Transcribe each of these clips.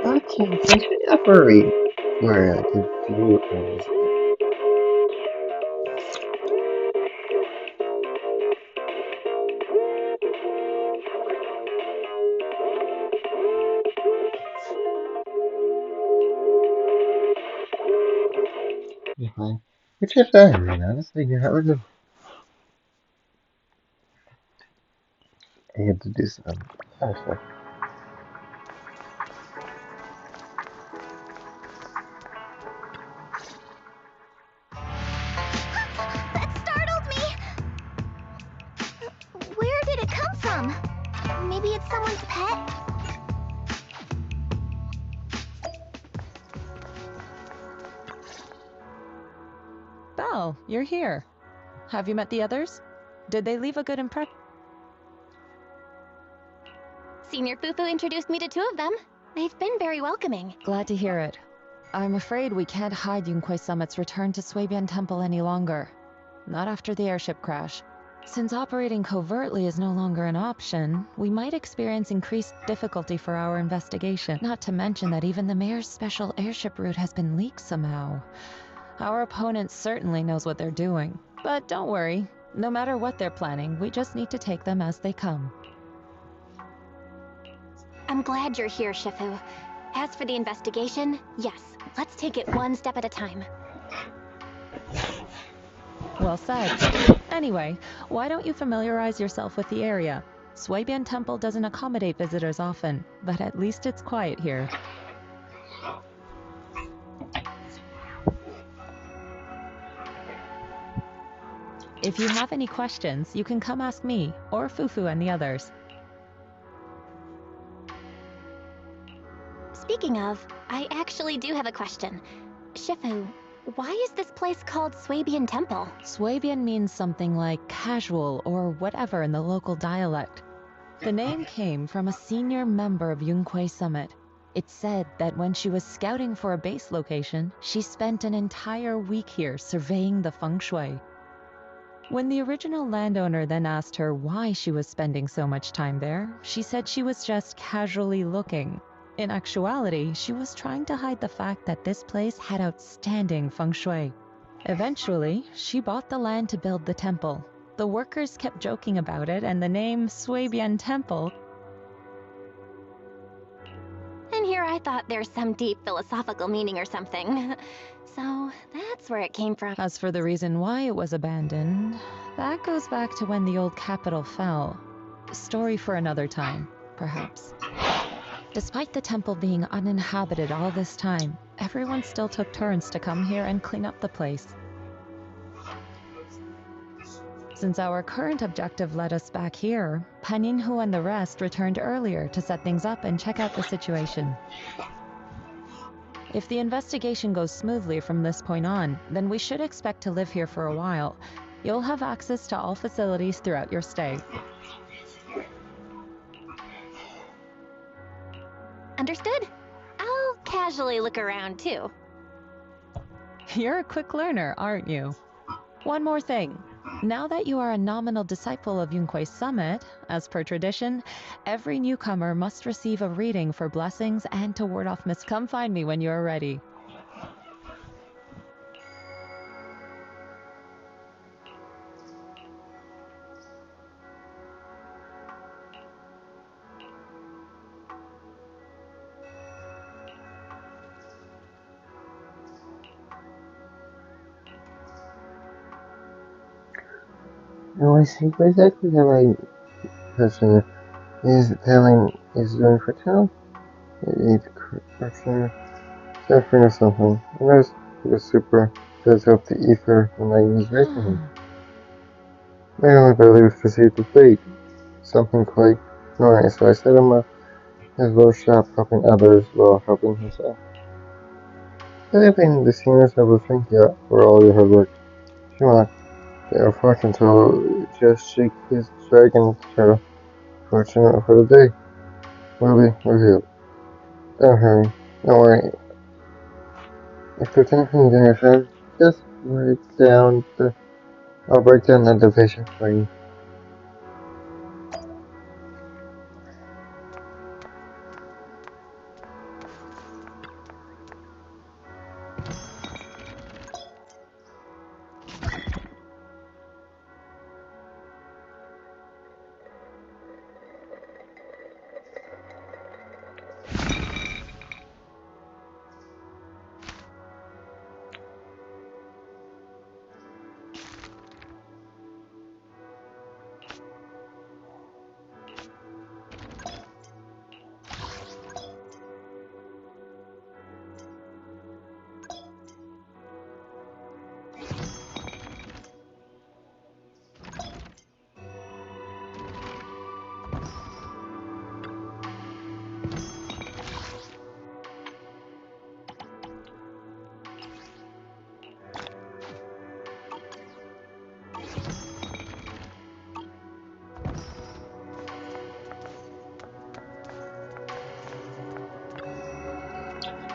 Okay, since we operate where the view is behind, which is fine, I mean, honestly, you have to, I had to do some other stuff. That startled me! Where did it come from? Maybe it's someone's pet? Belle, you're here. Have you met the others? Did they leave a good impression? Senior Fufu introduced me to two of them. They've been very welcoming. Glad to hear it. I'm afraid we can't hide Yunquei Summit's return to Swabian Temple any longer. Not after the airship crash. Since operating covertly is no longer an option, we might experience increased difficulty for our investigation. Not to mention that even the mayor's special airship route has been leaked somehow. Our opponent certainly knows what they're doing. But don't worry. No matter what they're planning, we just need to take them as they come. I'm glad you're here, Shifu. As for the investigation, yes, let's take it one step at a time. Well said. Anyway, why don't you familiarize yourself with the area? Swabian Temple doesn't accommodate visitors often, but at least it's quiet here. If you have any questions, you can come ask me, or Fufu and the others. Speaking of, I actually do have a question. Shifu, why is this place called Swabian Temple? Swabian means something like casual or whatever in the local dialect. The name came from a senior member of Yunquei Summit. It's said that when she was scouting for a base location, she spent an entire week here surveying the feng shui. When the original landowner then asked her why she was spending so much time there, she said she was just casually looking. In actuality, she was trying to hide the fact that this place had outstanding feng shui. Eventually, she bought the land to build the temple. The workers kept joking about it, and the name Swabian Temple. And here I thought there's some deep philosophical meaning or something. So that's where it came from. As for the reason why it was abandoned, that goes back to when the old capital fell. Story for another time, perhaps. Despite the temple being uninhabited all this time, everyone still took turns to come here and clean up the place. Since our current objective led us back here, Paninhu and the rest returned earlier to set things up and check out the situation. If the investigation goes smoothly from this point on, then we should expect to live here for a while. You'll have access to all facilities throughout your stay. Understood? I'll casually look around too. You're a quick learner, aren't you? One more thing. Now that you are a nominal disciple of Yunquei Summit, as per tradition, every newcomer must receive a reading for blessings and to ward off Come find me when you are ready. No, I see exactly how my person is telling is doing for town. It's correction, suffering or something. I noticed it was super does help the ether when I was raising him. My only ability was perceived as fake, something quite nice, so I set him up his little shop helping others while helping himself. Developing the seniors I will thank you for all your hard work. Come on, the fortune teller just shake his dragon turtle. Fortunate for the day. Will be revealed. Don't hurry. Don't worry. If there's anything you can understand, just I'll break down the division for you.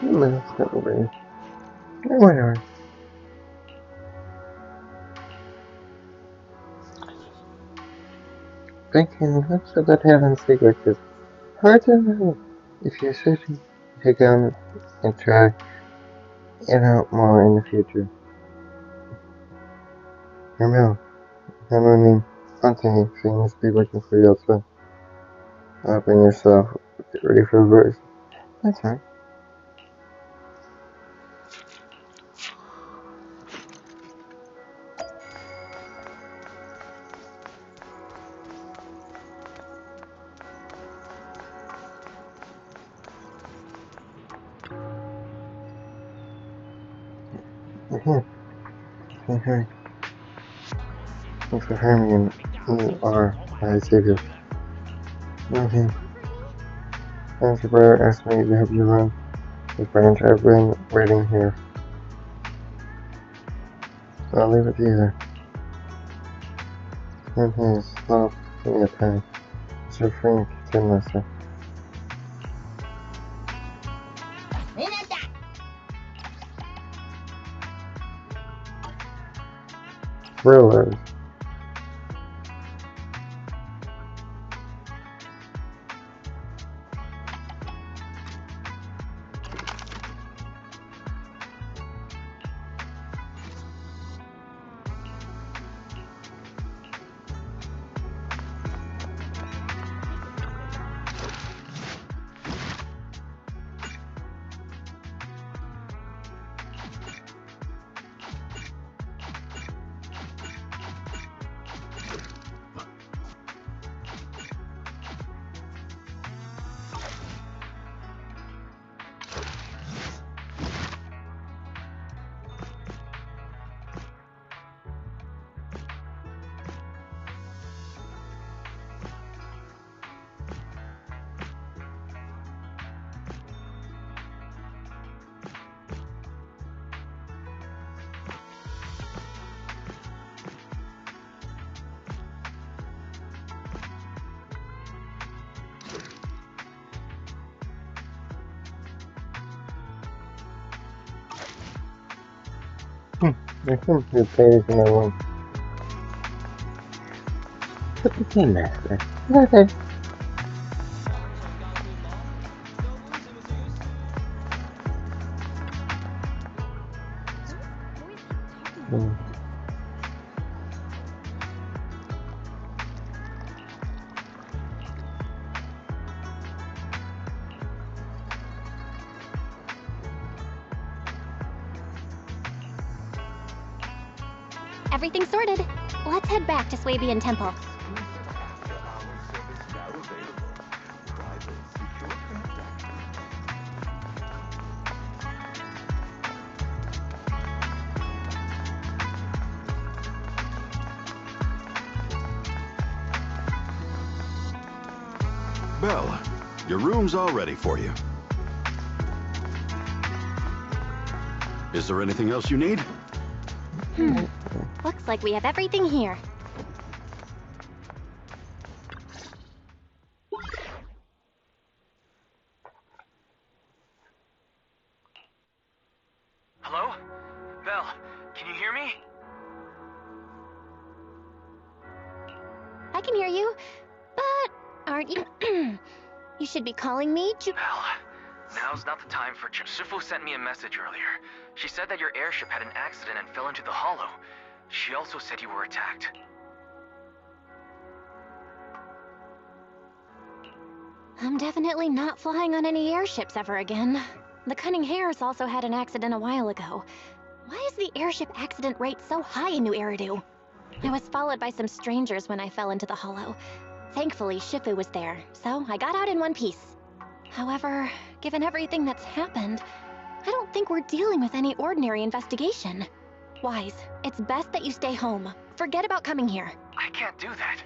Let's go over here. Whatever. Thinking, what's so good having secrets is hard to know. If you're searching, take on and try it out more in the future. Remember, having hunting things be looking for you outside. Open yourself, get ready for the birds. That's right. Okay. Thanks for having me. You are my savior. Okay. Thanks, your brother asked me to help you run this branch. I've been waiting here. So I'll leave it to you there. And he's slow, give me a penny. Mr. Frank, Tin Master. Thrillers. I think you play this in my room. Put the Tin Master. Okay. Everything's sorted. Let's head back to Swabian Temple. Belle, your room's all ready for you. Is there anything else you need? Looks like we have everything here. Hello? Belle, can you hear me? I can hear you, but aren't you? You should be calling me Belle, now's not the time for Shifu sent me a message earlier. She said that your airship had an accident and fell into the hollow. She also said you were attacked. I'm definitely not flying on any airships ever again. The Cunning Hares also had an accident a while ago. Why is the airship accident rate so high in New Eridu? I was followed by some strangers when I fell into the hollow. Thankfully, Shifu was there, so I got out in one piece. However, given everything that's happened, I don't think we're dealing with any ordinary investigation. Wise, it's best that you stay home. Forget about coming here. I can't do that.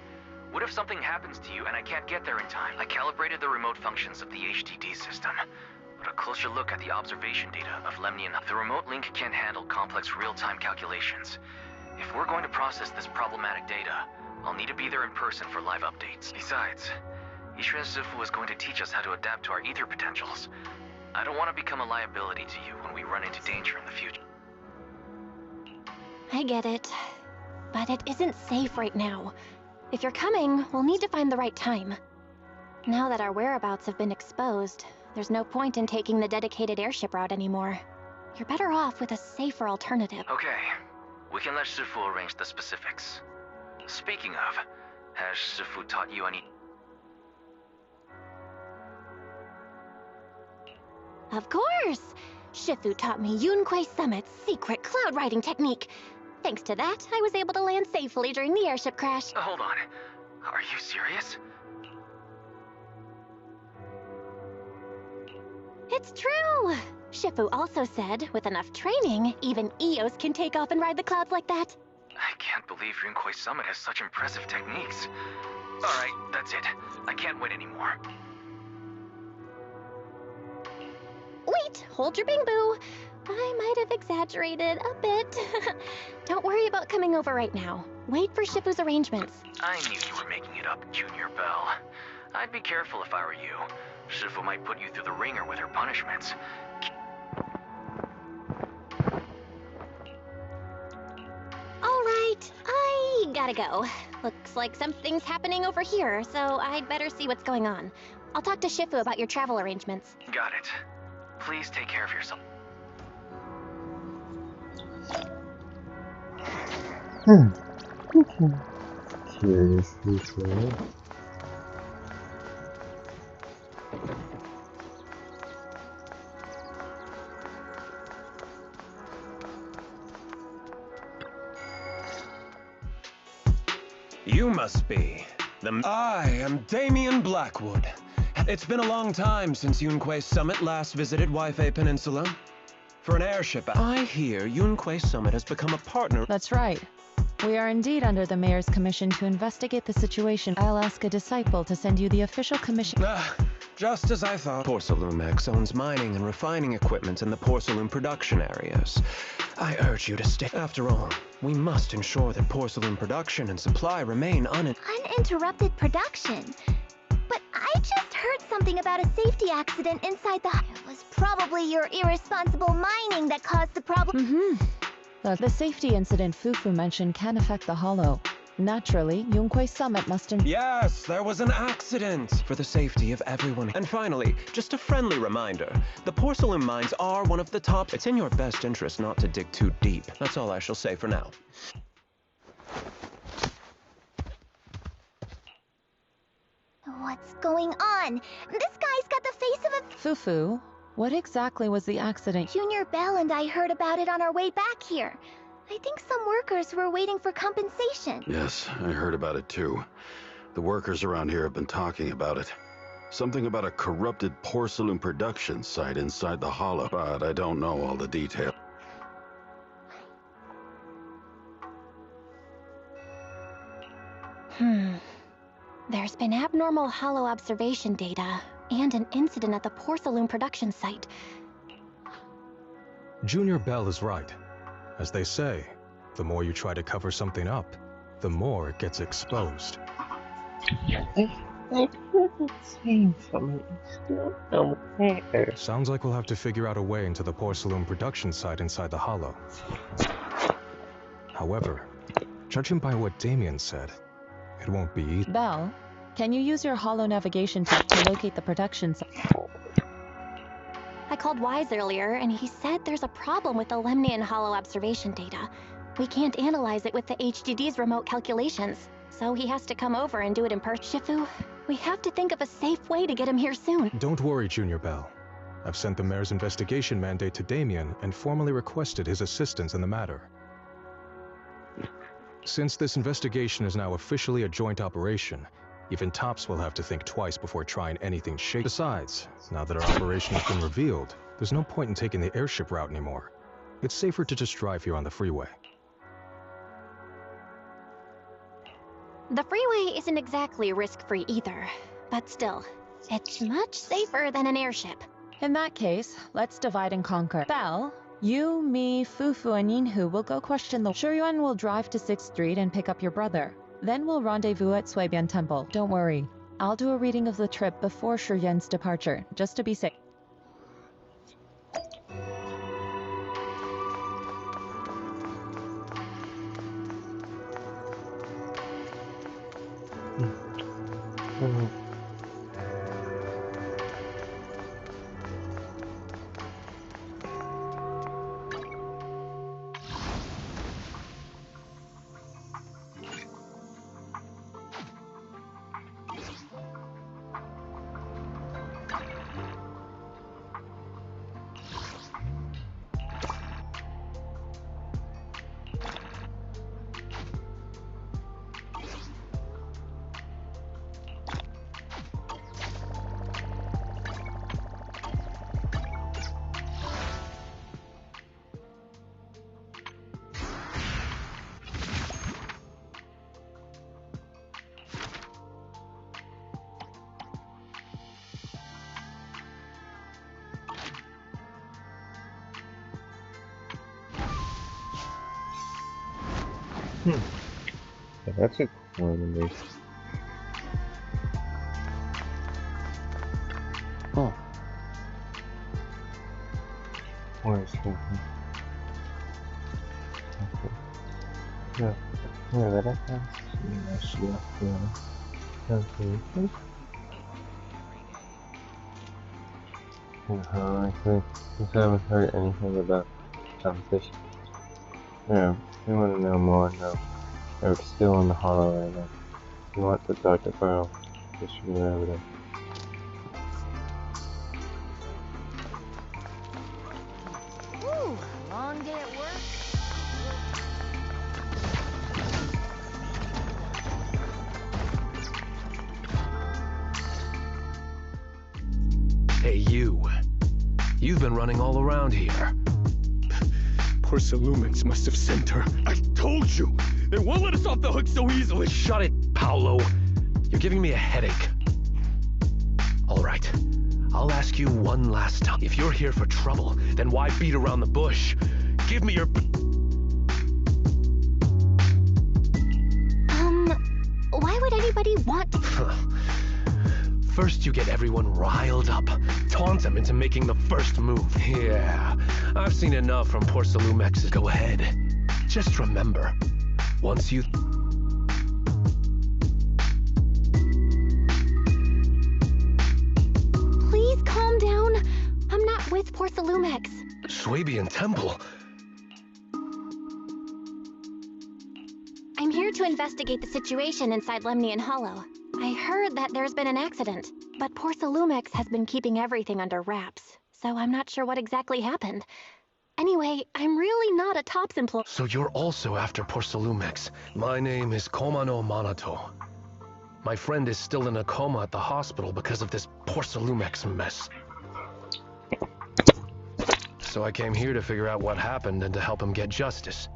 What if something happens to you and I can't get there in time? I calibrated the remote functions of the HDD system. But a closer look at the observation data of Lemnian, the remote link can't handle complex real-time calculations. If we're going to process this problematic data, I'll need to be there in person for live updates. Besides, Ishuen Shifu is going to teach us how to adapt to our ether potentials. I don't want to become a liability to you when we run into danger in the future. I get it. But it isn't safe right now. If you're coming, we'll need to find the right time. Now that our whereabouts have been exposed, there's no point in taking the dedicated airship route anymore. You're better off with a safer alternative. Okay, we can let Shifu arrange the specifics. Speaking of, has Shifu taught you any... Of course! Shifu taught me Yunquei Summit's secret cloud riding technique. Thanks to that, I was able to land safely during the airship crash. Hold on. Are you serious? It's true! Shifu also said, with enough training, even Eos can take off and ride the clouds like that. I can't believe Yunquei Summit has such impressive techniques. Alright, that's it. I can't wait anymore. Wait, hold your bing-boo. I might have exaggerated a bit. Don't worry about coming over right now. Wait for Shifu's arrangements. I knew you were making it up, Junior Bell. I'd be careful if I were you. Shifu might put you through the ringer with her punishments. Alright, I gotta go. Looks like something's happening over here, so I'd better see what's going on. I'll talk to Shifu about your travel arrangements. Got it. Please take care of yourself. Curiously so. You must be I am Damien Blackwood. It's been a long time since Yunquei Summit last visited Waifei Peninsula. For an airship, I hear Yunquei Summit has become a partner. That's right. We are indeed under the mayor's commission to investigate the situation. I'll ask a disciple to send you the official commission. Just as I thought. Porcelumex owns mining and refining equipment in the porcelain production areas. I urge you to stay. After all, we must ensure that porcelain production and supply remain uninterrupted production. But I just heard something about a safety accident inside the... It was probably your irresponsible mining that caused the problem. The safety incident Fufu mentioned can affect the Hollow. Naturally, Yunquei Summit must... Yes, there was an accident for the safety of everyone. And finally, just a friendly reminder. The porcelain mines are one of the top... It's in your best interest not to dig too deep. That's all I shall say for now. What's going on? This guy's got the face of a... Fufu, what exactly was the accident? Junior Bell and I heard about it on our way back here. I think some workers were waiting for compensation. Yes, I heard about it too. The workers around here have been talking about it. Something about a corrupted porcelain production site inside the Hollow, but I don't know all the details. There's been abnormal Hollow observation data, and an incident at the porcelain production site. Junior Bell is right. As they say, the more you try to cover something up, the more it gets exposed. I couldn't see something still over there. Sounds like we'll have to figure out a way into the porcelain production site inside the Hollow. However, judging by what Damien said, it won't be easy. Bell, can you use your Hollow navigation tech to locate the production site? I called Wise earlier, and he said there's a problem with the Lemnian Hollow observation data. We can't analyze it with the HDD's remote calculations, so he has to come over and do it in person. Shifu, we have to think of a safe way to get him here soon. Don't worry, Junior Bell. I've sent the mayor's investigation mandate to Damien and formally requested his assistance in the matter. Since this investigation is now officially a joint operation, even Tops will have to think twice before trying anything shaky. Besides, now that our operation has been revealed, there's no point in taking the airship route anymore. It's safer to just drive here on the freeway. The freeway isn't exactly risk-free either, but still, it's much safer than an airship. In that case, let's divide and conquer. Bell, you, me, Fufu, and Yinhu will go question the... Shuyuan will drive to 6th Street and pick up your brother. Then we'll rendezvous at Suibian Temple. Don't worry. I'll do a reading of the trip before Shuyuan's departure, just to be safe. Yeah, that's a cool animation. Oh. Where's something? Okay. Yeah. Yeah, that I can see calculation. And how actually, since I haven't heard anything about competition. Yeah, if you want to know more, no. They're still in the hollow right now. If you want to talk to Pearl, distribute evidence. Ooh, long day at work. Hey, you. You've been running all around here. Poor Salumix must have sent her. I told you! They won't let us off the hook so easily! Shut it, Paolo. You're giving me a headache. All right. I'll ask you one last time. If you're here for trouble, then why beat around the bush? Give me your... Why would anybody want to... First you get everyone riled up, taunt them into making the first move. Yeah, I've seen enough from poor Salumex's. Go ahead. Just remember, once you... Please calm down. I'm not with poor Salumex. Swabian Temple? I'm here to investigate the situation inside Lemnian Hollow. I heard that there's been an accident, but poor Salumex has been keeping everything under wraps, so I'm not sure what exactly happened. Anyway, I'm really not a TOPS employee. So you're also after poor Salumex. My name is Komano Manato. My friend is still in a coma at the hospital because of this poor Salumex mess. So I came here to figure out what happened and to help him get justice.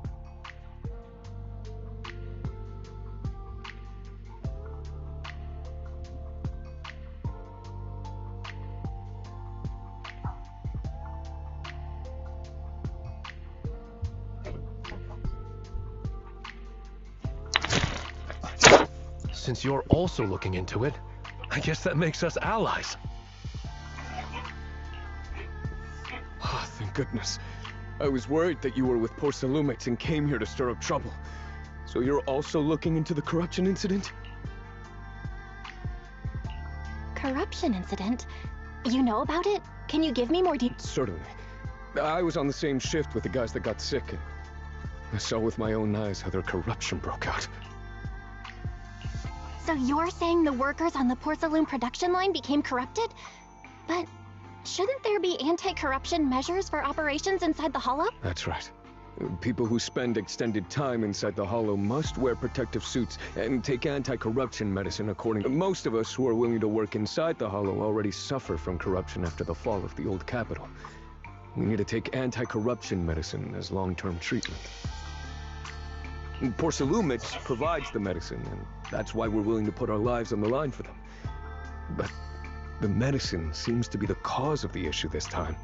Since you're also looking into it, I guess that makes us allies. Ah, thank goodness. I was worried that you were with poor Salumix and came here to stir up trouble. So you're also looking into the corruption incident? Corruption incident? You know about it? Can you give me more details? Certainly. I was on the same shift with the guys that got sick, and I saw with my own eyes how their corruption broke out. So you're saying the workers on the porcelain production line became corrupted? But shouldn't there be anti-corruption measures for operations inside the Hollow? That's right. People who spend extended time inside the Hollow must wear protective suits and take anti-corruption medicine according to... Most of us who are willing to work inside the Hollow already suffer from corruption after the fall of the old capital. We need to take anti-corruption medicine as long-term treatment. Poor Salumix provides the medicine, and that's why we're willing to put our lives on the line for them. But the medicine seems to be the cause of the issue this time.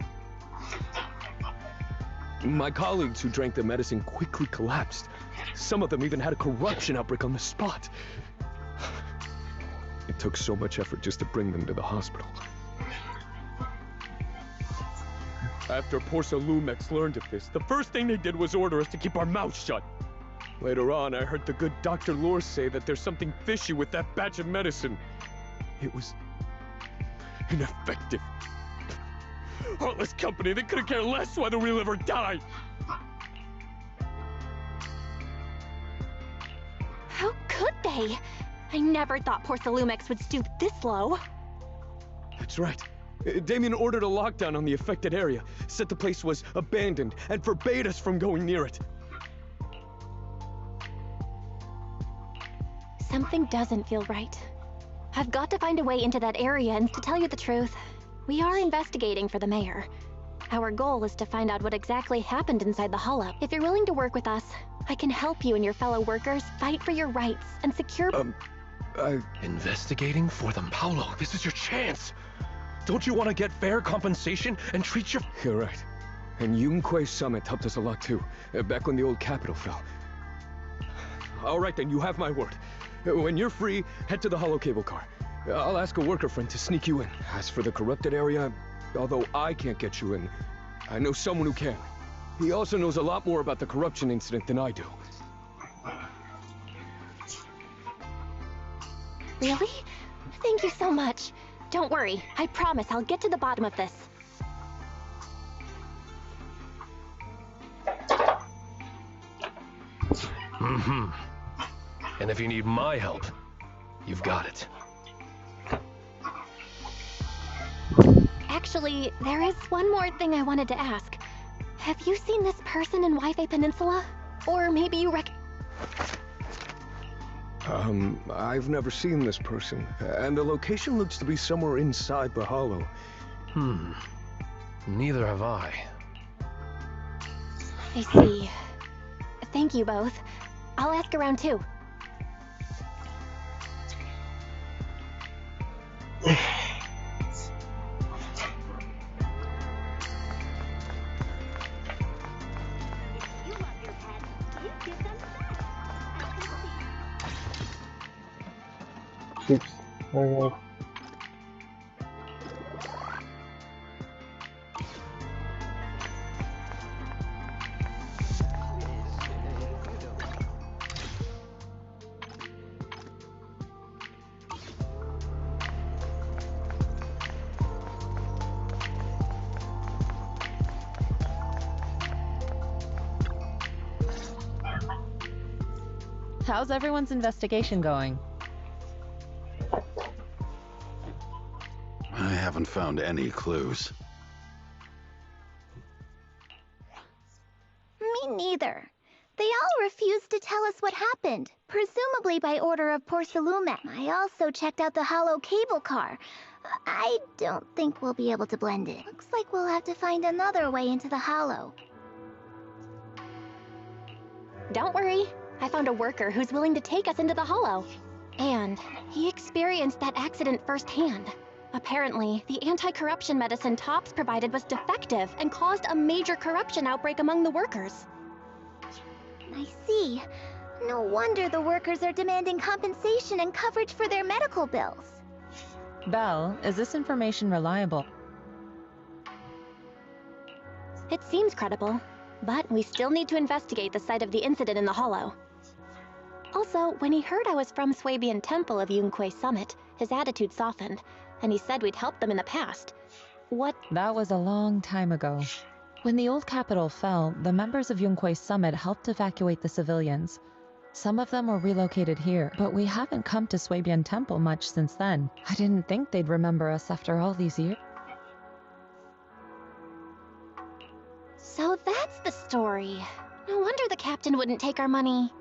My colleagues who drank the medicine quickly collapsed. Some of them even had a corruption outbreak on the spot. It took so much effort just to bring them to the hospital. After poor Salumix learned of this, the first thing they did was order us to keep our mouths shut. Later on, I heard the good Dr. Lore say that there's something fishy with that batch of medicine. It was ineffective. Heartless company, they couldn't care less whether we live or die. How could they? I never thought poor Salumex would stoop this low. That's right. Damien ordered a lockdown on the affected area, said the place was abandoned, and forbade us from going near it. Something doesn't feel right. I've got to find a way into that area, and to tell you the truth, we are investigating for the mayor. Our goal is to find out what exactly happened inside the Hollow. If you're willing to work with us, I can help you and your fellow workers fight for your rights and secure... Investigating for them, Paolo. This is your chance. Don't you want to get fair compensation and treat your... You're right. And Yunquei Summit helped us a lot too, back when the old capital fell. All right then, you have my word. When you're free, head to the hollow cable car. I'll ask a worker friend to sneak you in. As for the corrupted area, although I can't get you in, I know someone who can. He also knows a lot more about the corruption incident than I do. Really? Thank you so much. Don't worry, I promise I'll get to the bottom of this. Mm-hmm. And if you need my help, you've got it. Actually, there is one more thing I wanted to ask. Have you seen this person in Wi-Fi Peninsula? Or maybe you I've never seen this person, and the location looks to be somewhere inside the hollow. Neither have I. I see. Thank you both. I'll ask around too. Oops. Okay. How's everyone's investigation going? I haven't found any clues. Me neither. They all refused to tell us what happened, presumably by order of Porcelumen. I also checked out the hollow cable car. I don't think we'll be able to blend it. Looks like we'll have to find another way into the hollow. Don't worry. I found a worker who's willing to take us into the hollow. And he experienced that accident firsthand. Apparently, the anti-corruption medicine Tops provided was defective and caused a major corruption outbreak among the workers. I see. No wonder the workers are demanding compensation and coverage for their medical bills. Belle, is this information reliable? It seems credible, but we still need to investigate the site of the incident in the hollow. Also, when he heard I was from Swabian Temple of Yunquay Summit, his attitude softened, and he said we'd helped them in the past. What? That was a long time ago. When the old capital fell, the members of Yunquay Summit helped evacuate the civilians. Some of them were relocated here, but we haven't come to Swabian Temple much since then. I didn't think they'd remember us after all these years. So that's the story. No wonder the captain wouldn't take our money.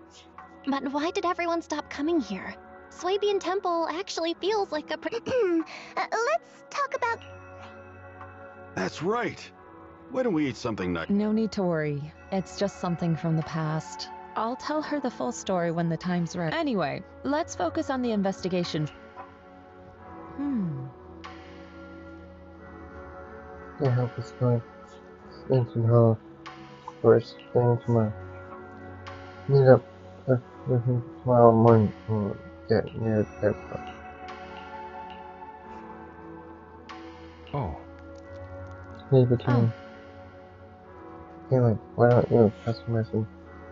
But why did everyone stop coming here? Swabian Temple actually feels like a let's talk about... That's right. Why don't we eat something nice? No need to worry. It's just something from the past. I'll tell her the full story when the time's right. Anyway, let's focus on the investigation. Can help us find into the hollow first thing tomorrow. Meet up with him tomorrow morning when we get near the airport. Oh, Leave it to me. Anyway, why don't you customize him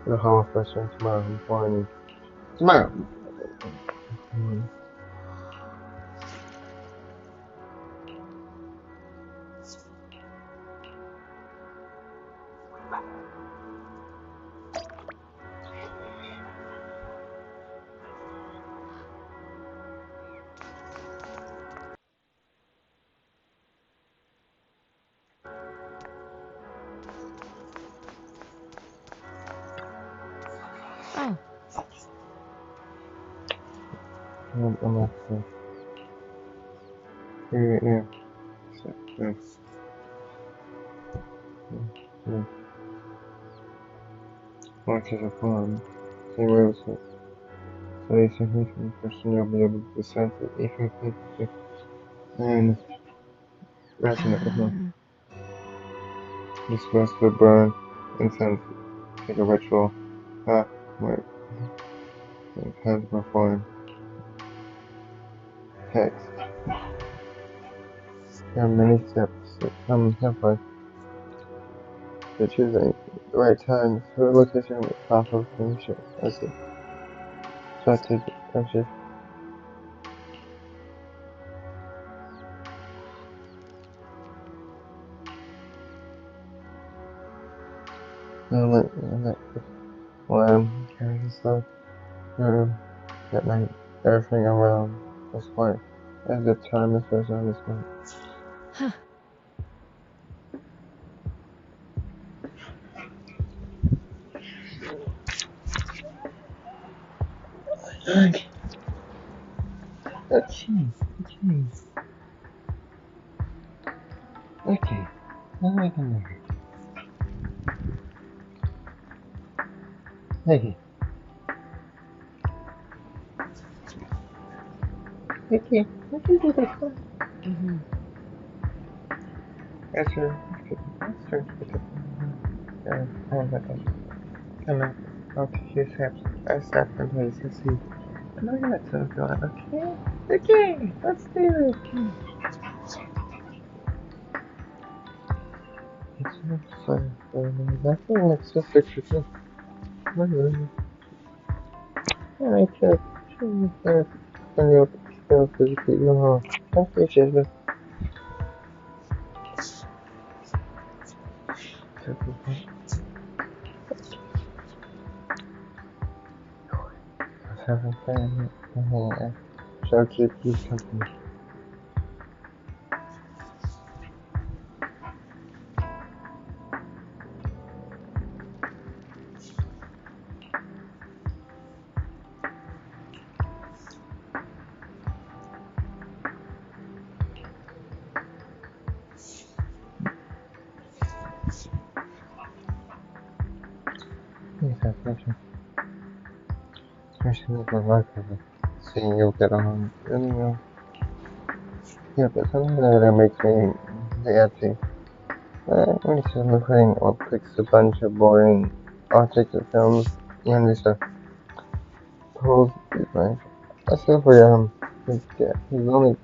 to the hollow first thing tomorrow morning? Tomorrow! Oh, I'm not sure. Here. So, yeah. Watches a farm. Same rules. So you simply from the person you'll be able to sense it even if and resonate with them. You're supposed to burn incense, take a ritual. Wait. It has before text. There are many steps that come halfway to choosing the right time for the location at the top of the ship. I see. So I take it. I'm just. When I'm carrying stuff through at night, everything around is quiet. As if time is frozen on this point. Huh. Okay. Now I can move. Okay. Okay. I can do this one. Mm-hmm. Answer. Come out. I'll take your steps. I step in place to see. I'm not gonna tell you on, okay? Okay, let's do it. It's just nothing. It's just a trick. I took from your skills physically. No, don't be jealous. I haven't been here. Shall keep you company. Yes, I pleasure. Especially with my life of it. Seeing you get on really well. Yeah, but something that makes me happy. When you start putting or picks a bunch of boring objects of films, you understand. Pulls is like, I feel for him. He's only,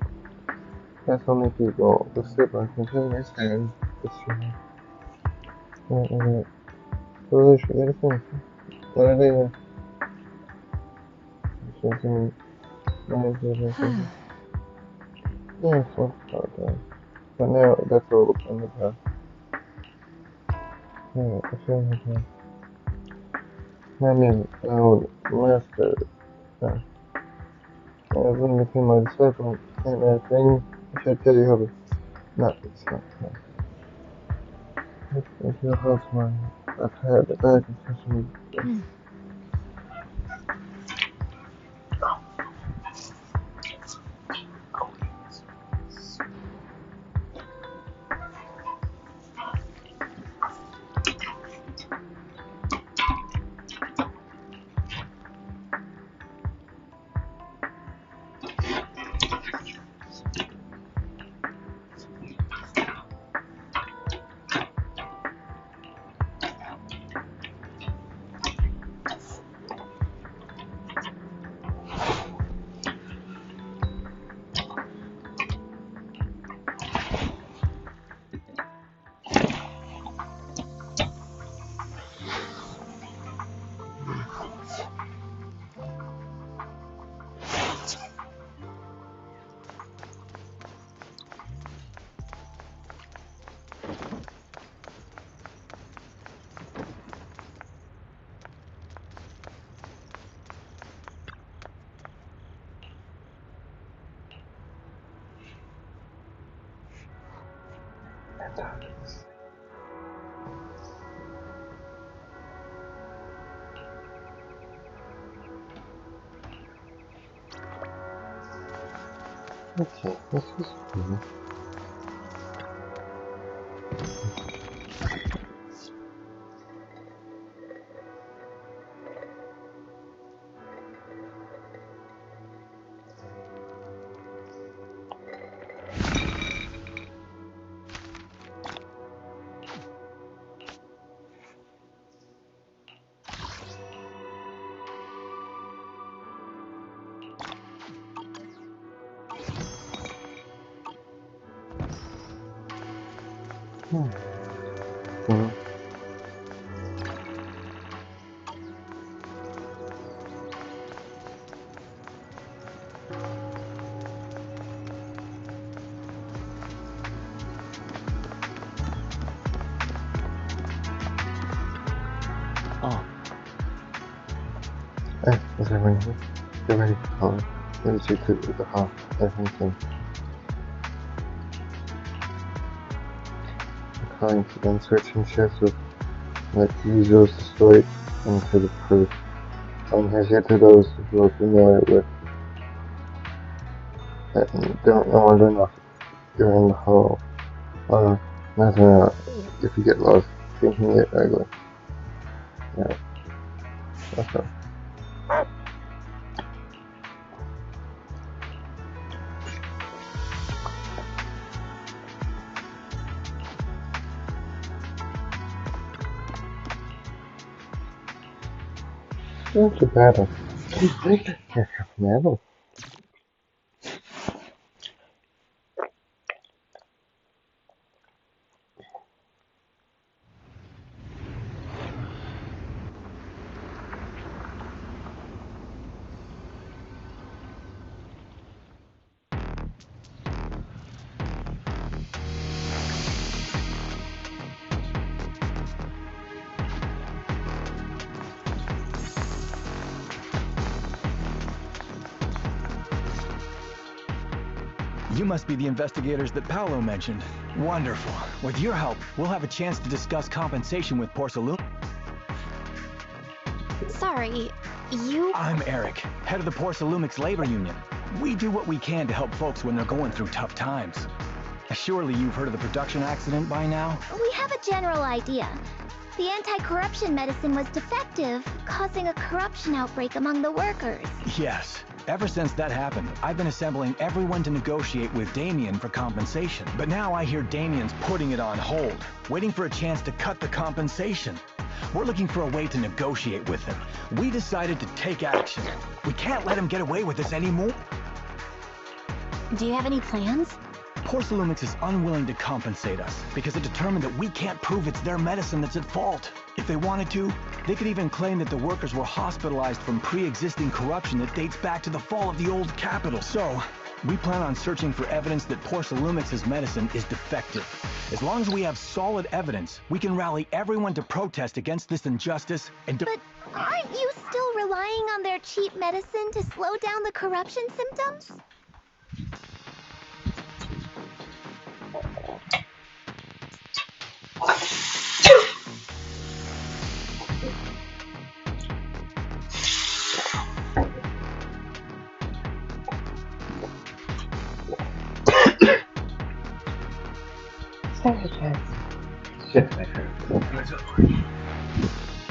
that's only people who sleep on can understand the stream. Foolish, we gotta finish. What are they? Something, yeah, fuck about that. But now, that's all in the past. Yeah, I feel like that. I mean, master, as when became my disciple, and I think I should tell you how to, not, it's not, if your house mine, I've had the back and session. Okay, this is cool. Oh. Hey, is everyone here? Get ready for calling. Ready to cook with the hot everything. Calling to then searching shifts with like usuals destroyed into the proof. Here's yet to those who are familiar with it and don't know whether or not you're in the hole. Or whether or not if you get lost thinking it ugly. Yeah. That's all. It's a battle. It's a battle. You must be the investigators that Paolo mentioned. Wonderful. With your help, we'll have a chance to discuss compensation with Porcelain. Sorry, you... I'm Eric, head of the Porcelumix labor union. We do what we can to help folks when they're going through tough times. Surely you've heard of the production accident by now? We have a general idea. The anti-corruption medicine was defective, causing a corruption outbreak among the workers. Yes. Ever since that happened, I've been assembling everyone to negotiate with Damien for compensation. But now I hear Damien's putting it on hold, waiting for a chance to cut the compensation. We're looking for a way to negotiate with him. We decided to take action. We can't let him get away with this anymore. Do you have any plans? Porcelumix is unwilling to compensate us because it determined that we can't prove it's their medicine that's at fault. If they wanted to, they could even claim that the workers were hospitalized from pre-existing corruption that dates back to the fall of the old capital. So, we plan on searching for evidence that Porcelumix's medicine is defective. As long as we have solid evidence, we can rally everyone to protest against this injustice and But aren't you still relying on their cheap medicine to slow down the corruption symptoms?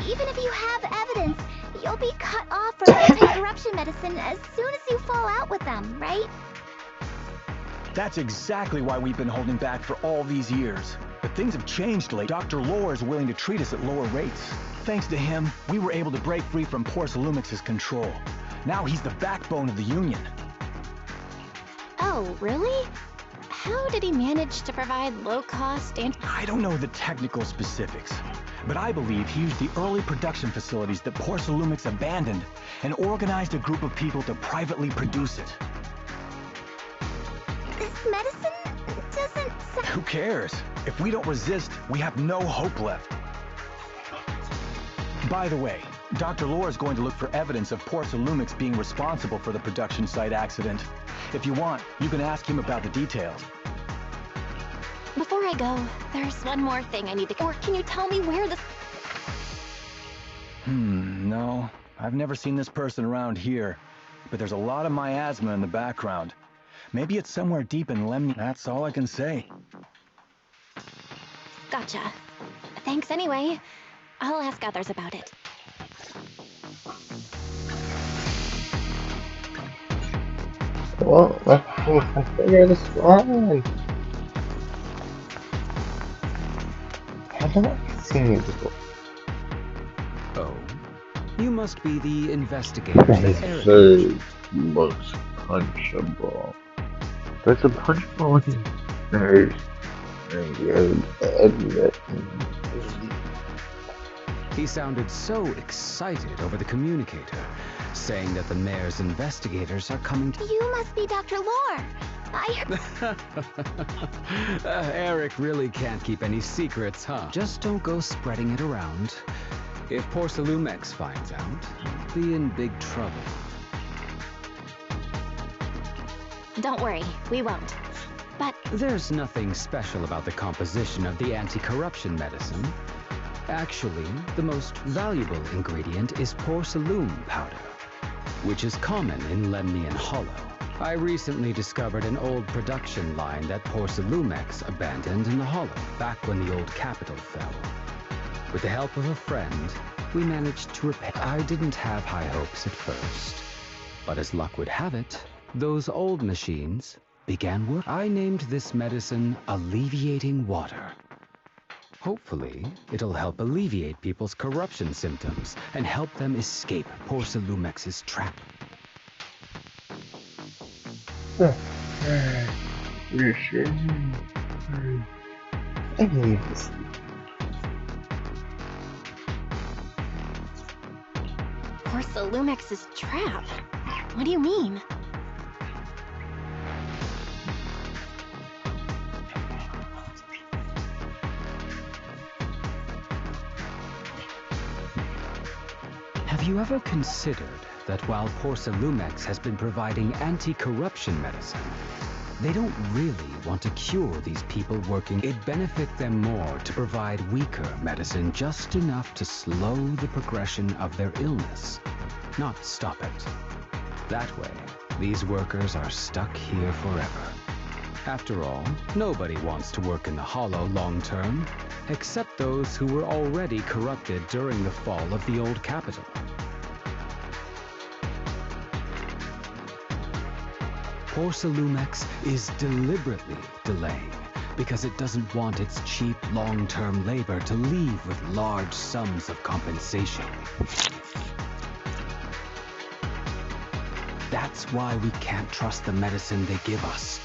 Even if you have evidence, you'll be cut off from anti-corruption medicine as soon as you fall out with them, right? That's exactly why we've been holding back for all these years. But things have changed lately. Dr. Lore is willing to treat us at lower rates. Thanks to him, we were able to break free from Porcelumix's control. Now he's the backbone of the union. Oh, really? How did he manage to provide low-cost and... I don't know the technical specifics, but I believe he used the early production facilities that Porcelumix abandoned and organized a group of people to privately produce it. This medicine doesn't sound... Who cares? If we don't resist, we have no hope left. By the way, Dr. Lore is going to look for evidence of Porcelumix being responsible for the production site accident. If you want, you can ask him about the details. Before I go, there's one more thing I need to... Or can you tell me where this... No. I've never seen this person around here. But there's a lot of miasma in the background. Maybe it's somewhere deep in Lemni. That's all I can say. Gotcha. Thanks anyway. I'll ask others about it. Well, let's figure this one. Haven't I seen you before? Oh. You must be the investigator. This face looks punchable. There's a punchable in his face. He sounded so excited over the communicator, saying that the mayor's investigators are coming to... You must be Dr. Lore. Eric really can't keep any secrets, huh? Just don't go spreading it around. If Porcelumex finds out, we'll be in big trouble. Don't worry, we won't. But there's nothing special about the composition of the anti-corruption medicine. Actually, the most valuable ingredient is porcelume powder, which is common in Lemnian Hollow. I recently discovered an old production line that Porcelumex abandoned in the Hollow, back when the old capital fell. With the help of a friend, we managed to repair. I didn't have high hopes at first, but as luck would have it, those old machines began work. I named this medicine Alleviating Water. Hopefully, it'll help alleviate people's corruption symptoms and help them escape Porcelumex's trap. Porcelumex's trap? What do you mean? Have you ever considered that while Porcelumex has been providing anti-corruption medicine, they don't really want to cure these people working? It'd benefit them more to provide weaker medicine, just enough to slow the progression of their illness, not stop it. That way, these workers are stuck here forever. After all, nobody wants to work in the Hollow long term, except those who were already corrupted during the fall of the old capital. Porcelumex is deliberately delaying because it doesn't want its cheap long-term labor to leave with large sums of compensation. That's why we can't trust the medicine they give us.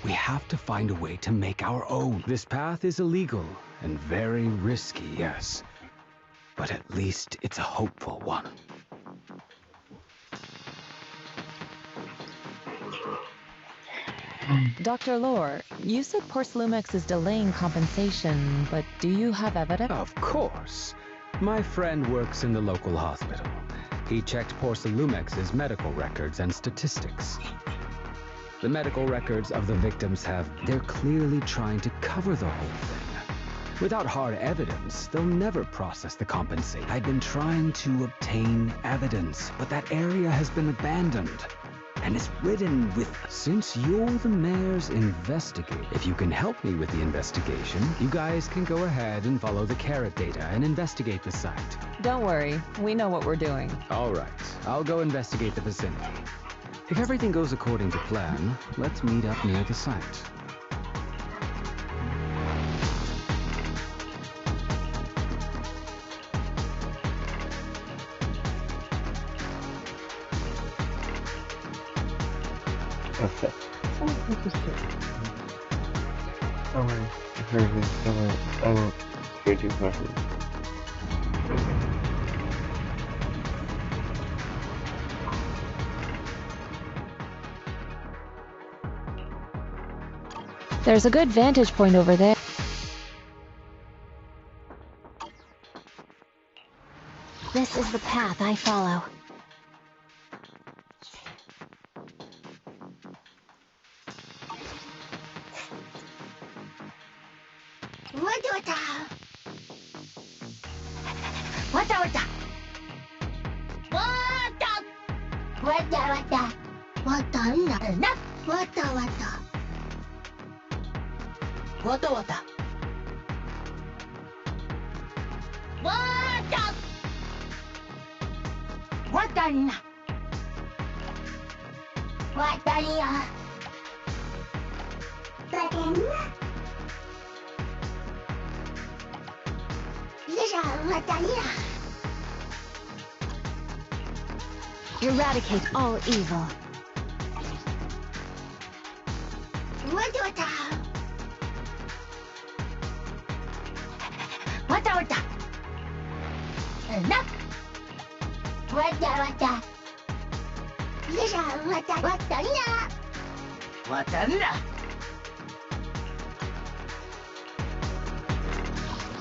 We have to find a way to make our own. This path is illegal and very risky, yes, but at least it's a hopeful one. Dr. Lore, you said Porcelumex is delaying compensation, but do you have evidence? Of course. My friend works in the local hospital. He checked Porcelumex's medical records and statistics. The medical records of the victims they're clearly trying to cover the whole thing. Without hard evidence, they'll never process the compensation. I've been trying to obtain evidence, but that area has been abandoned. And it's ridden with... Since you're the mayor's investigator, if you can help me with the investigation, you guys can go ahead and follow the carrot data and investigate the site. Don't worry, we know what we're doing. All right, I'll go investigate the vicinity. If everything goes according to plan, let's meet up near the site. Okay. Oh, interesting. Oh, wait. I won't go too far. There's a good vantage point over there. This is the path I follow. Eradicate all evil.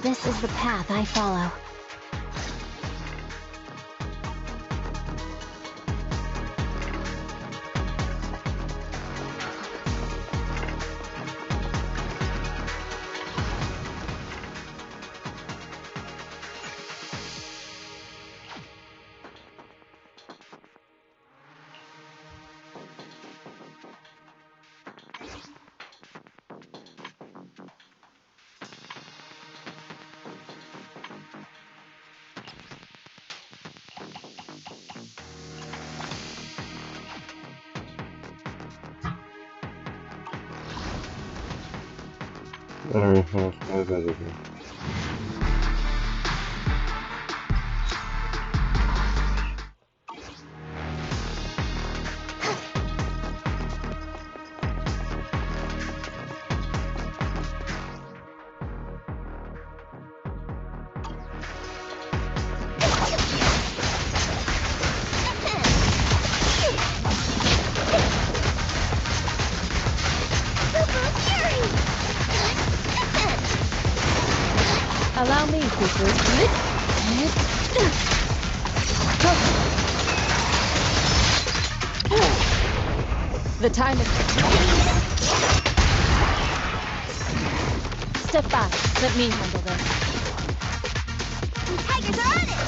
This is the path I follow. Alright, how is that again? Allow me, creatures. The time is... Step back. Let me handle this. Tigers are on it!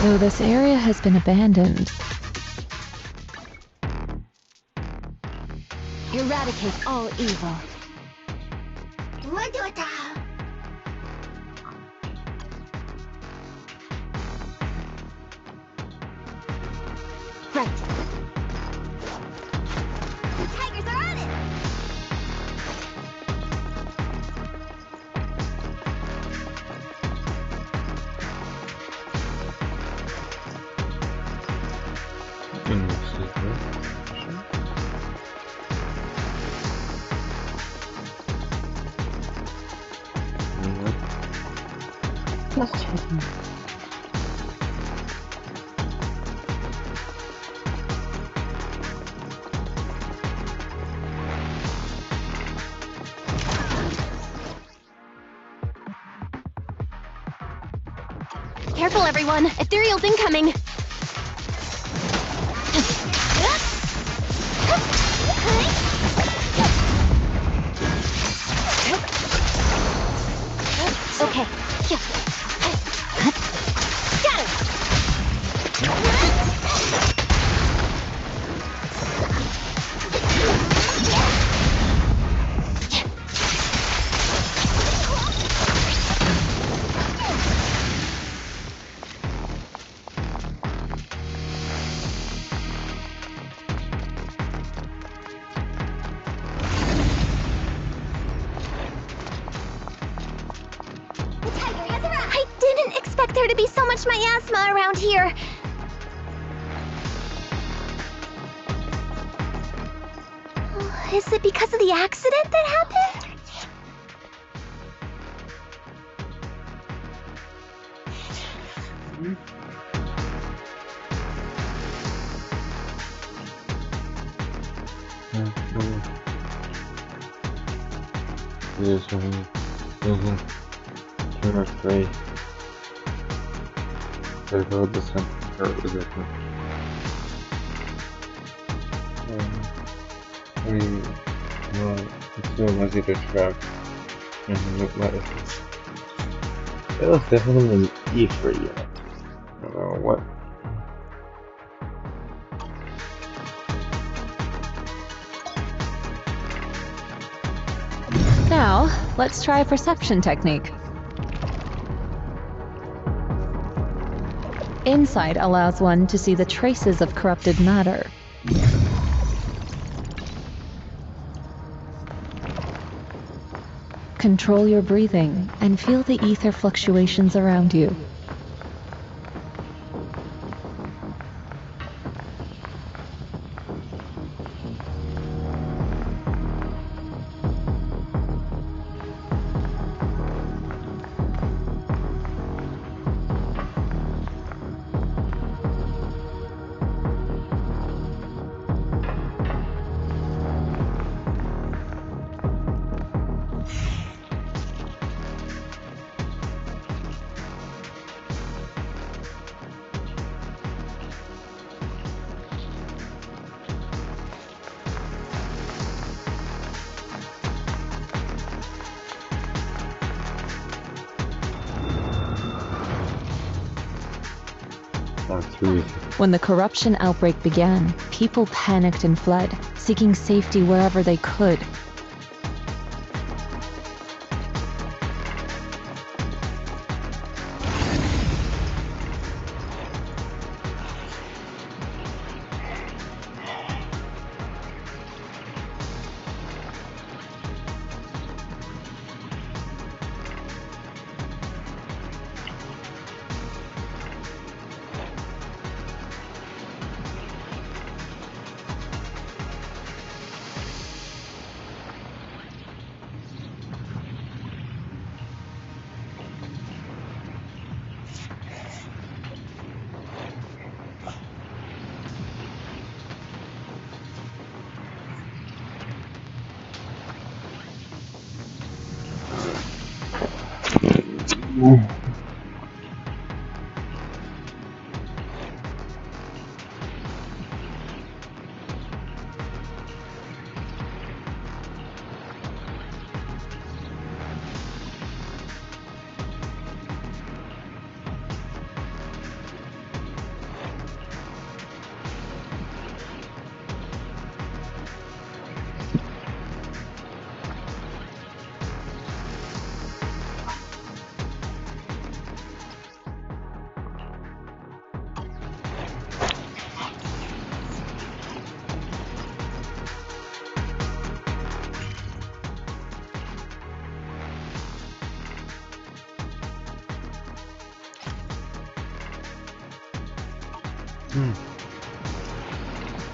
Though this area has been abandoned, eradicate all evil. Right. Tigers are on it! Careful, everyone! Ethereal's incoming! Okay. Got it! I didn't expect there to be so much miasma around here. Oh, is it because of the accident that happened? This one isn't too much great. I thought the second part was different. It's so easy to track and look like it was definitely an E for you. I don't know what. Now, let's try a perception technique. Insight allows one to see the traces of corrupted matter. Control your breathing and feel the ether fluctuations around you. When the corruption outbreak began, people panicked and fled, seeking safety wherever they could.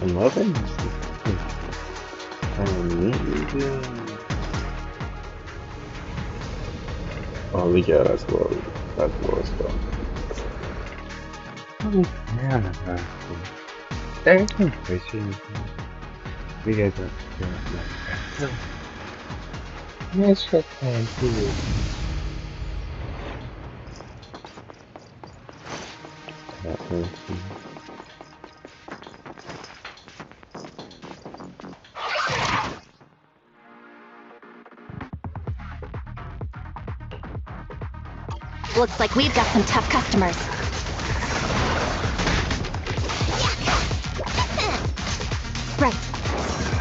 I'm loving this. Oh, yeah, that's low. That's low as well. Yeah, thank you for seeing me. We get that. Let's check that too. Looks like we've got some tough customers. Right.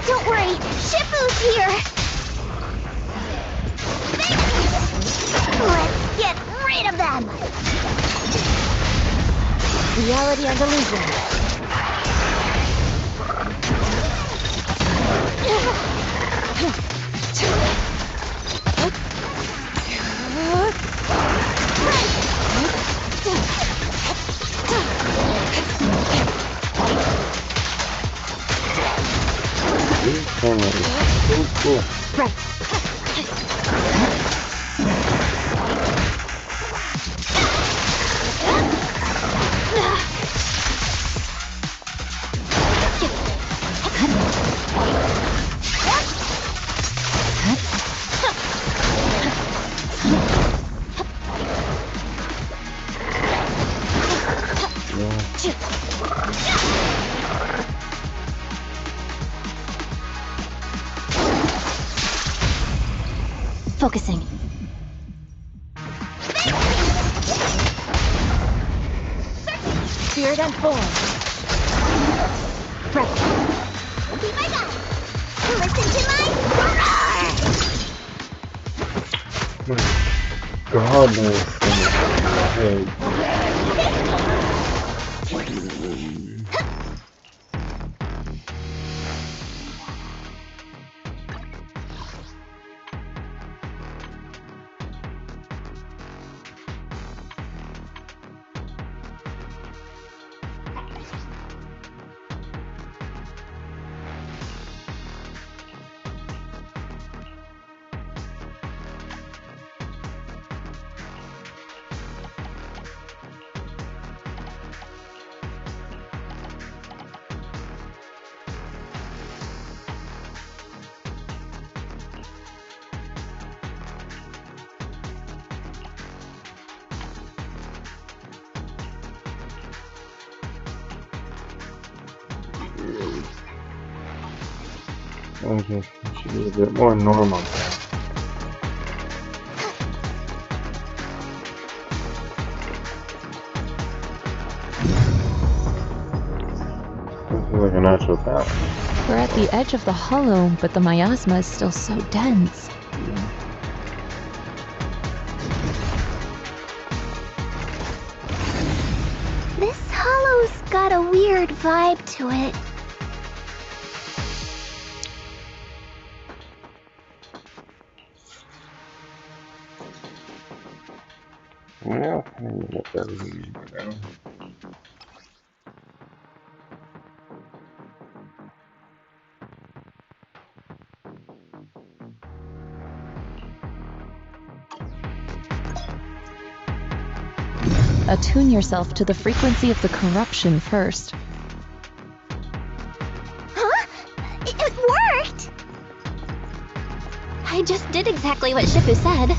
Don't worry, Shifu's here! Let's get rid of them! Reality and illusion. Right. Focusing. Spirit and form. Right. Be my guy! Listen to my roar! God, Okay, should be a bit more normal. special talent. We're at the edge of the hollow, but the miasma is still so dense. This hollow's got a weird vibe to it. Yeah, I mean, what that is, you know. Attune yourself to the frequency of the corruption first. Huh? It worked! I just did exactly what Shifu said.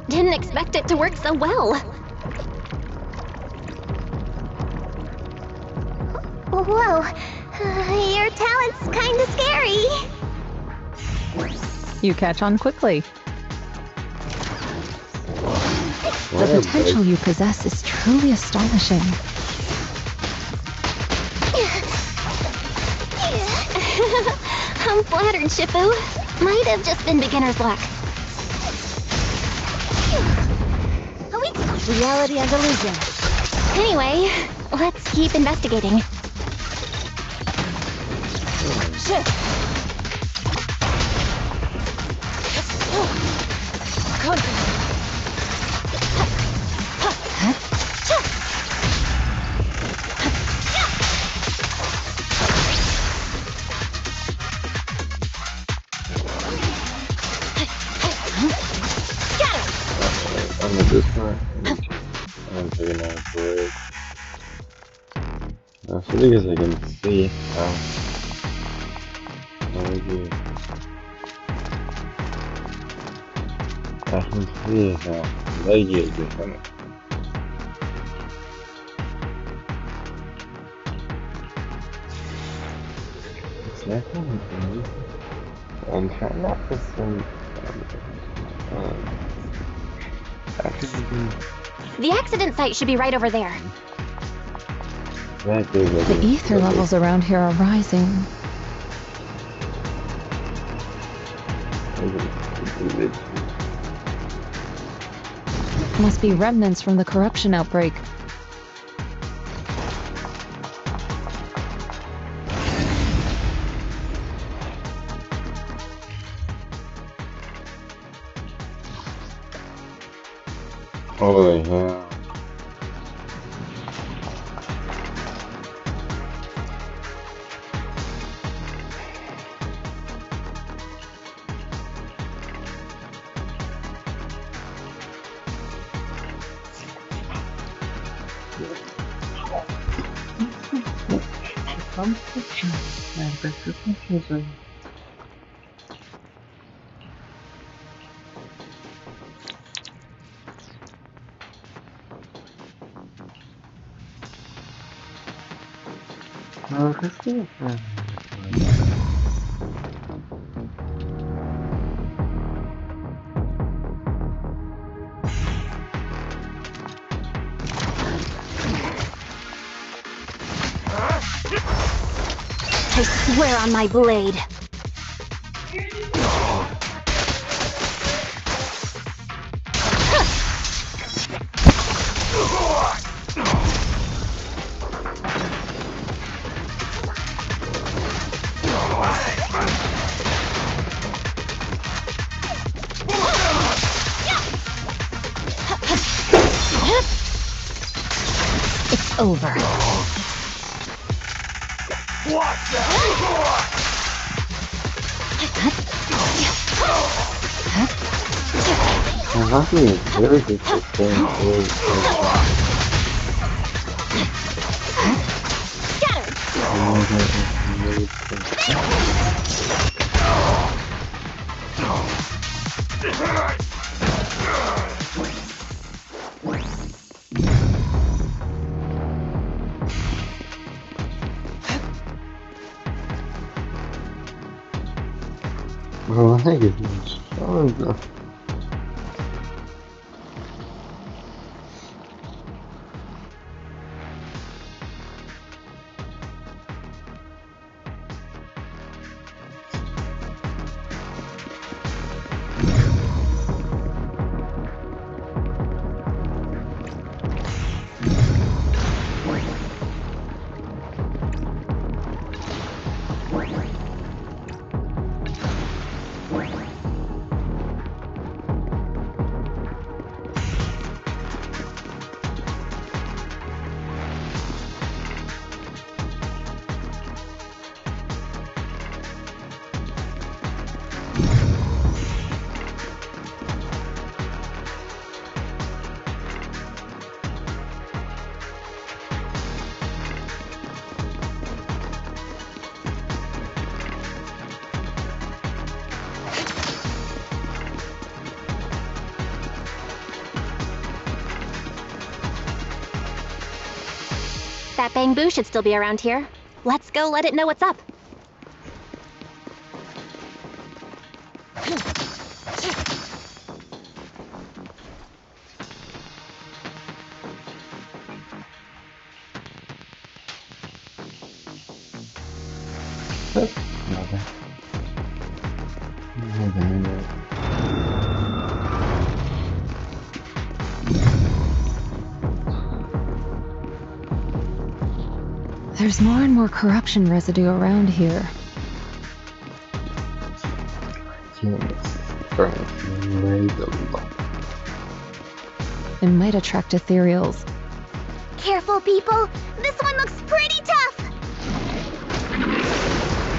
Didn't expect it to work so well. Whoa, your talent's kinda scary. You catch on quickly. The potential you possess is truly astonishing. I'm flattered, Shifu. Might have just been beginner's luck. Reality and illusion. Anyway, let's keep investigating. Shit! I'm at this point. I'm taking out a break. So because I can see I can see how leggy is becoming. It's definitely I'm trying not to sleep. The accident site should be right over there. The ether levels around here are rising. Must be remnants from the corruption outbreak. Holy hell. I swear on my blade. It's over. Luckily, it's really good for staying forward. Oh, I think it's strong enough. That bamboo should still be around here. Let's go let it know what's up. There's more and more corruption residue around here. It might attract ethereals. Careful, people. This one looks pretty tough.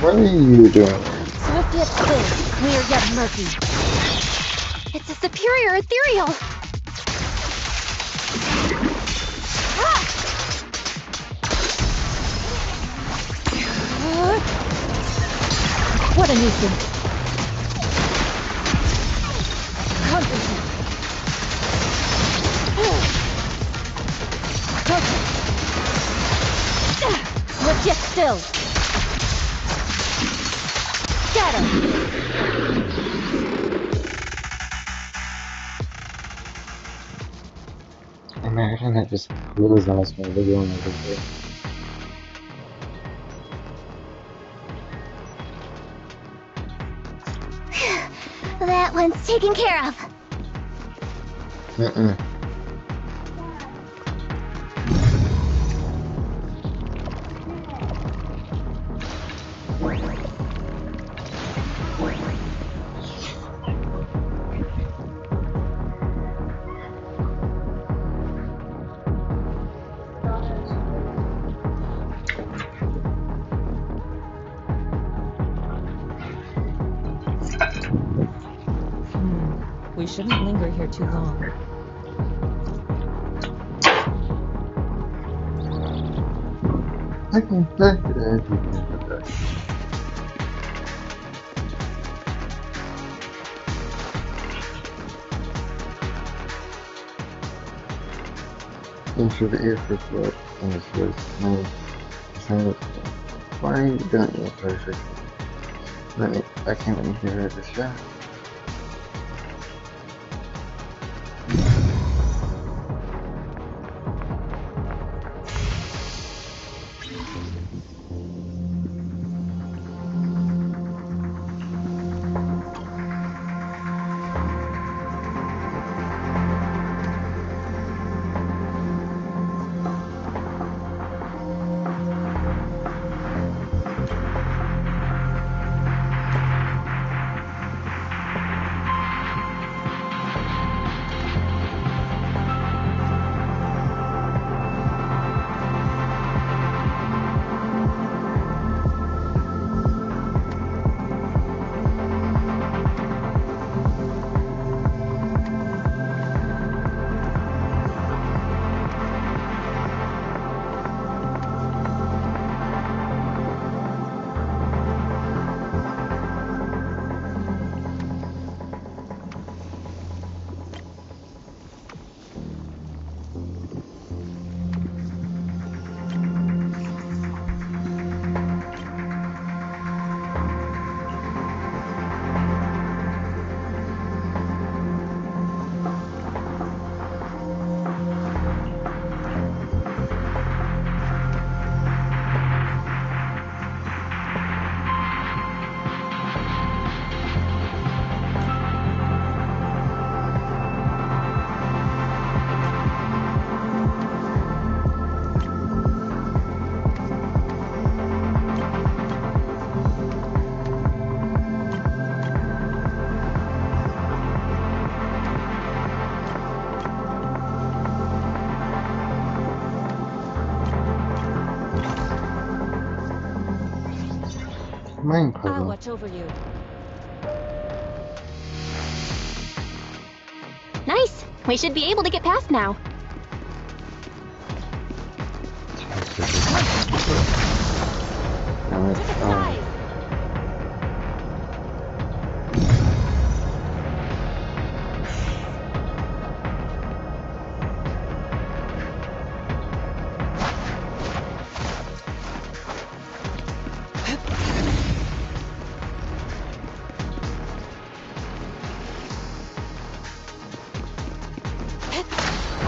What are you doing? Swift yet still, clear yet murky. It's a superior ethereal. What a nuisance. Concentrate. Swift yet still. Scatter. Imagine that just blows on us when we're going over here. That one's taken care of. We shouldn't linger here too long. I can back it as you can back. Into the air for flood, and this was no silence. Why don't you perfect? I can't even give it a shot. Mind puzzle. I'll watch over you. Nice! We should be able to get past now.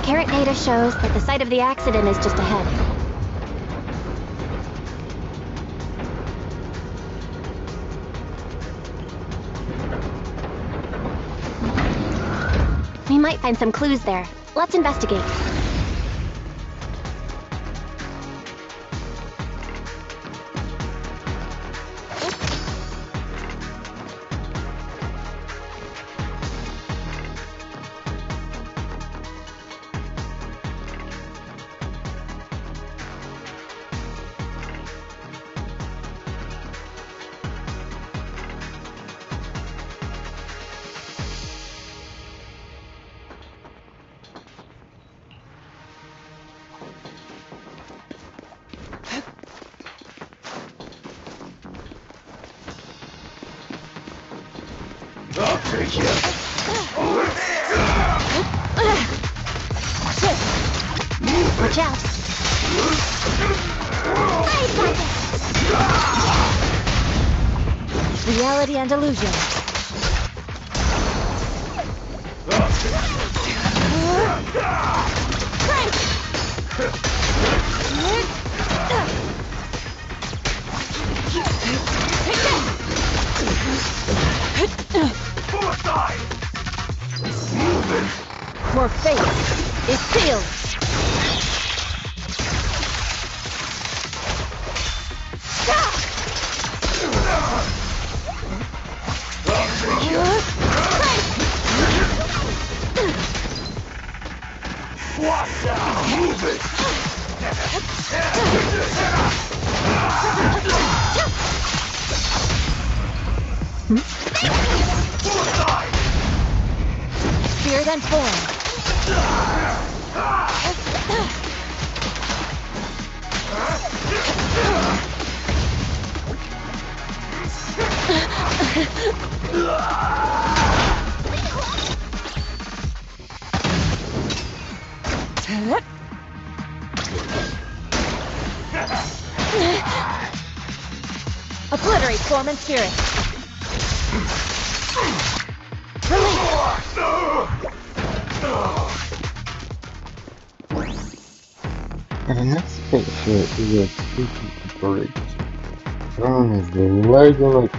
Carrot data shows that the site of the accident is just ahead. We might find some clues there. Let's investigate. I'll take you. Watch out. Reality and illusion. More faith is sealed. Move it! Spirit and form. Obliterate form and spirit. And next picture is a spooky bridge, known as the Lego.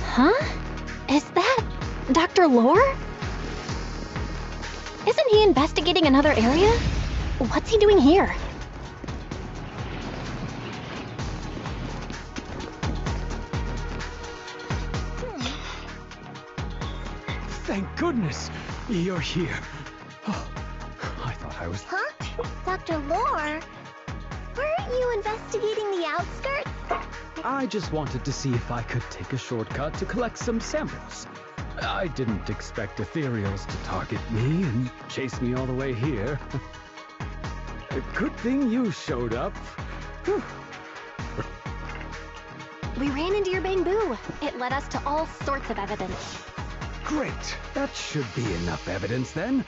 Huh? Is that Dr. Lore? Isn't he investigating another area? What's he doing here? Thank goodness you're here. Oh, I thought I was... Huh? Dr. Lore? Weren't you investigating the outskirts? I just wanted to see if I could take a shortcut to collect some samples. I didn't expect ethereals to target me and chase me all the way here. A good thing you showed up. Whew. We ran into your bamboo. It led us to all sorts of evidence. Great. That should be enough evidence then.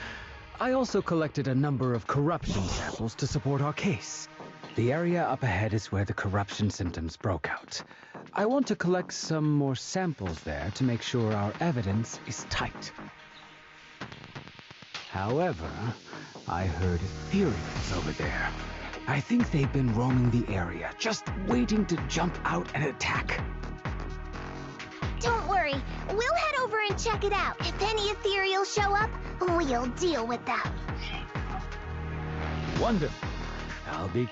I also collected a number of corruption samples to support our case. The area up ahead is where the corruption symptoms broke out. I want to collect some more samples there to make sure our evidence is tight. However, I heard ethereals over there. I think they've been roaming the area, just waiting to jump out and attack. Don't worry, we'll head over and check it out. If any ethereals show up, we'll deal with them. Wonderful. I'll be...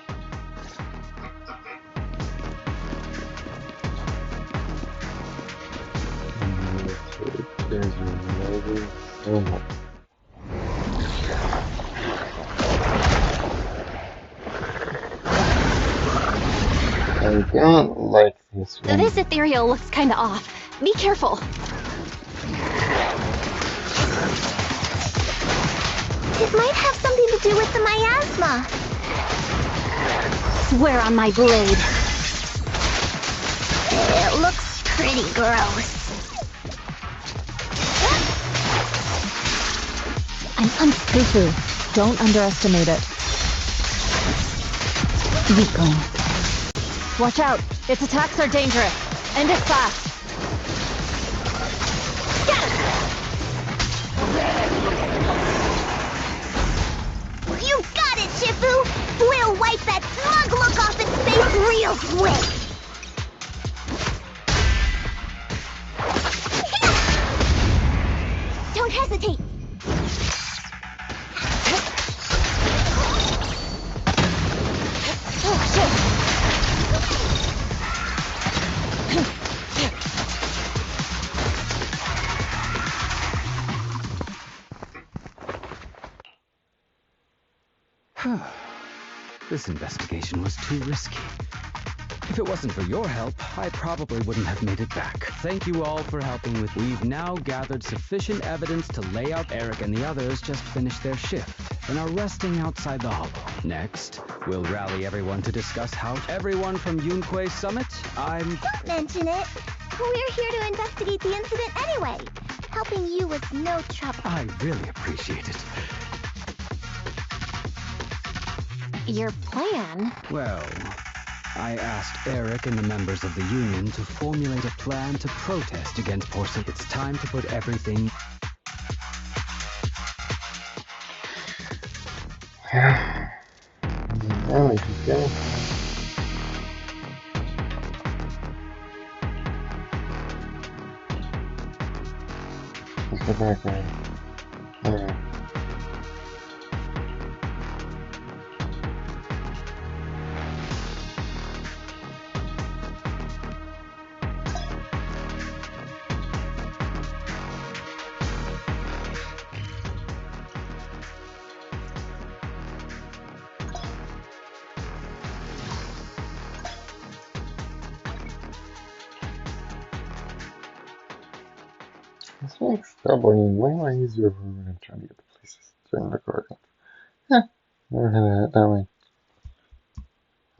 There's maybe so much. I don't like this one. This ethereal looks kinda off. Be careful. It might have something to do with the miasma. Swear on my blade. It looks pretty gross. I'm Fufu. Don't underestimate it. Weakling. Watch out! Its attacks are dangerous. End it fast. You got it, Shifu! We'll wipe that smug look off its face real quick! Don't hesitate! Oh, shit! This investigation was too risky. If it wasn't for your help, I probably wouldn't have made it back. Thank you all for helping with. We've now gathered sufficient evidence to lay out. Eric and the others just finished their shift and are resting outside the hollow. Next, we'll rally everyone to discuss how everyone from Yunquei Summit. Don't mention it. We're here to investigate the incident anyway. Helping you was no trouble. I really appreciate it. Your plan? Well, I asked Eric and the members of the union to formulate a plan to protest against porcelain. It's time to put everything... Now we can go. Let's go back there. Alright. This makes doubling way more easier when I'm trying to get the places during recording. Never had it that way.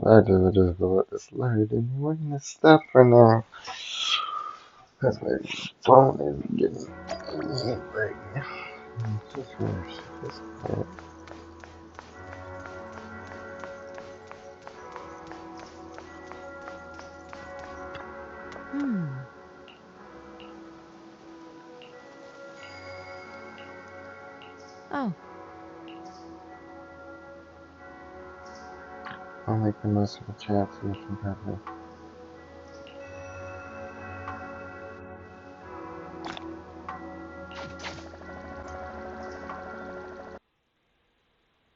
I just let this load anyway. This stuff for now. Because my phone is getting easy right now. Just finish this part. Oh. I'll make the most of the chat so we can have it.